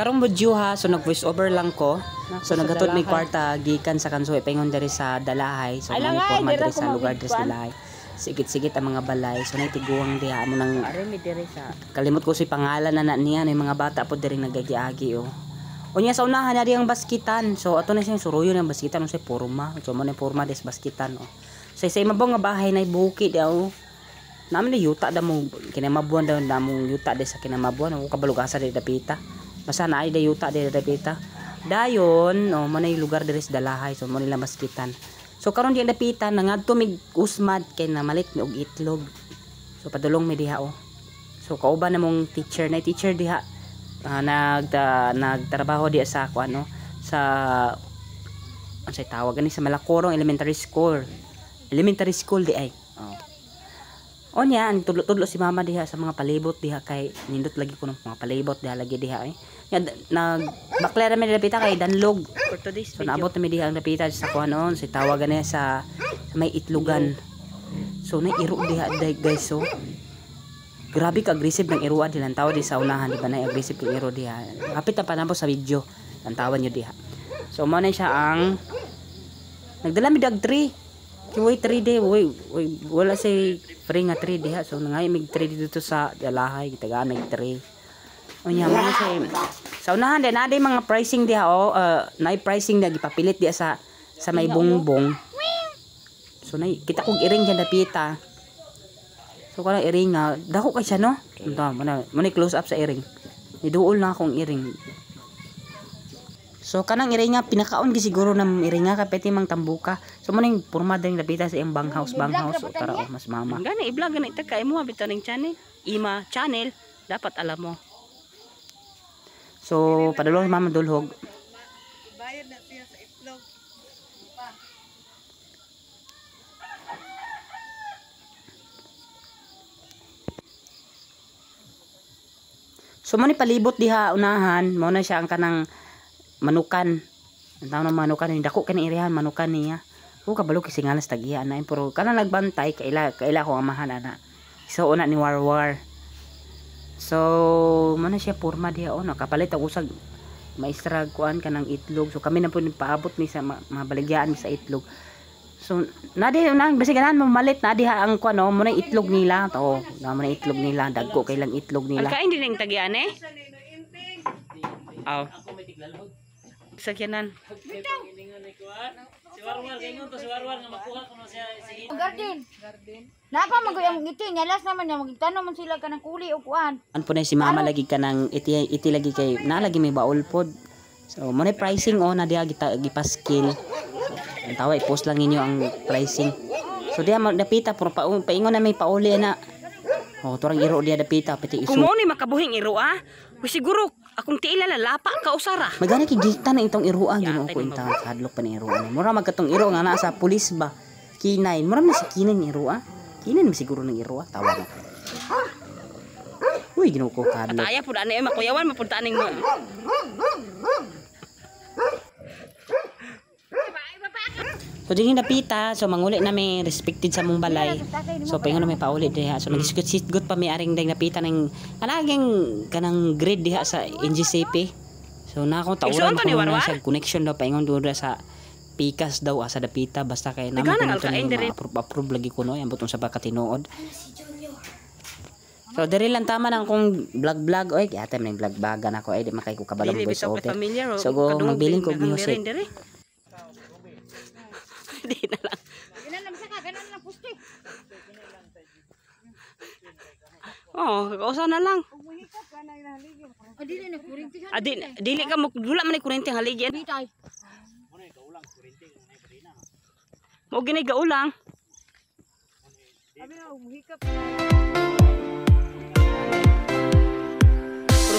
Karong budyo ha, so nag voice over lang ko. So nagatot may kwarta gikan sa kansuhi paingon diri sa Dalahay. So may forma diri sa lugar diri sa Dalahay. Sigit-sigit ang mga balay. So natiguang diha mo nang diri sa kalimot ko si pangalan na niya, may mga bata po diri nagagi-agi oh. Unya sa unahan na ang baskitan. So ato na siyang suruyo ng baskitan sa porma. So mo na porma des baskitan oh. So sa imabong nga bahay na bukid daw. Namin na yuta da mo kinamabuan daw na mo yuta des sa kinamabuan o kabalugasa di dapita. Basta na ay dayuta diri dapita. Dayon, no, mo na yung lugar diri sa Dalahay, so mo nila maskitan. So karon di dapitan nangadto mig usmad kay na malit mi og itlog. So padulong mi diha oh. So kauban namong teacher na teacher diha nagtrabaho diha sa ano sa unsay tawag ani sa Malacorong Elementary School. Elementary school di ay. Oh. Onya ang tudlo-tudlo si mama diha sa mga palibot diha kay nindot lagi ko ng mga palibot diha lagi diha eh. Nag bakla mi dapita kay Danlog. So naabot mi diha ang dapita sa kuanon si tawagan niya sa may itlogan. So na iro diha guys so. Grabe ka aggressive ng iruan dilang tawo di sa unahan di ba na aggressive kay iro diha. Kapit na panampo sa video ang tawan niyo diha. So mo na siya ang nagdala mi dag 3. Kiway 3 day, wala say free nga 3 diha. So nangay mig 3 dito sa Dalahay, kita mig 3. Unya mo say sa unahan din na mga pricing diha oh, na pricing na gipapilit diha sa may bongbong. So na kita kog iring diyan dapita. So kana iring nga dako kay siya no. Unta mo na close up sa iring. Niduol na akong iring. So kanang iringa pinakaon gi siguro ng iringa kapeti mang tambuka. So mo ning porma ding lapita sa iyang banghouse o tara oh mas mama. Gani i-vlog gani ta kay mo bitaw ning channel. Ima channel dapat alam mo. So padulong mama dulhog. Bayad na siya sa itlog. So mo ni palibot diha unahan, mo na siya ang kanang manukan. Ang tawag ng manukan ni dako kani irihan manukan niya. O kabalo kasi ngalas tagiya na pero kana nagbantay kaila ko amahan ana. So una ni Warwar. So man siya porma diha o nakapalit og usag maistrag kuan kanang itlog. So kami na po paabot ni sa mabaligyan sa itlog. So nadi nang basi ganahan mamalit na diha ang kuan no mo na itlog nila to. Na mo na itlog nila dagko kay lang itlog nila. Kain din ning tagian eh. Aw. Sakyanan. Si Warwar kay ngon to si Warwar nga makuha kuno siya si Garden. Napa maguyang ngiti nyalas naman niya magtanong man sila kanang kuli o kuan. An po na si mama lagi kanang iti lagi kay nalagi may baul pod. So mo na pricing na diha gipaskil. Ang tawa i-post lang ninyo ang pricing. So diha dapita puro paingon na may pauli na. Oh turang iro diha dapita pati isu. Kumo ni makabuhing iro ah. Siguro akong tiila lalapa ka usara. Magana kigita na itong iroa Ginoo ko intang hadlok pa ni iroa. Mura magkatong iro nga naa sa pulis ba. Kinain, mura na si kinain ni iroa. Kinain mo siguro ng iroa tawa na. Uy Ginoo ko kadlok. Pataya pud ani makuyawan mapunta ning mo. So dinhi napita, so manguli na may respected sa mong balay. So paingon na may pauli diha. So nagisgot pa may aring ding napita ng kanang grade diha sa NGCP. So na ako tawuran ko na siya connection daw paingon duda sa pikas daw sa dapita basta kay naman ko approve lagi ko no yang butong sa bakatinuod. So diri lang tama nang kung vlog oy kaya time ning vlog bagan ako ay di makay ko kabalong voice over. So go magbiling ko music. Di na lang. Ganun sa ka, ganun lang pusti. Oh, kausa na lang. Umuhikap ka na inahaligi. Dili na kurinti ka. Dili ka mo dula man ni kuryente haligi. Bitay. Mo ginay gaulang. Abi na umuhikap. Pero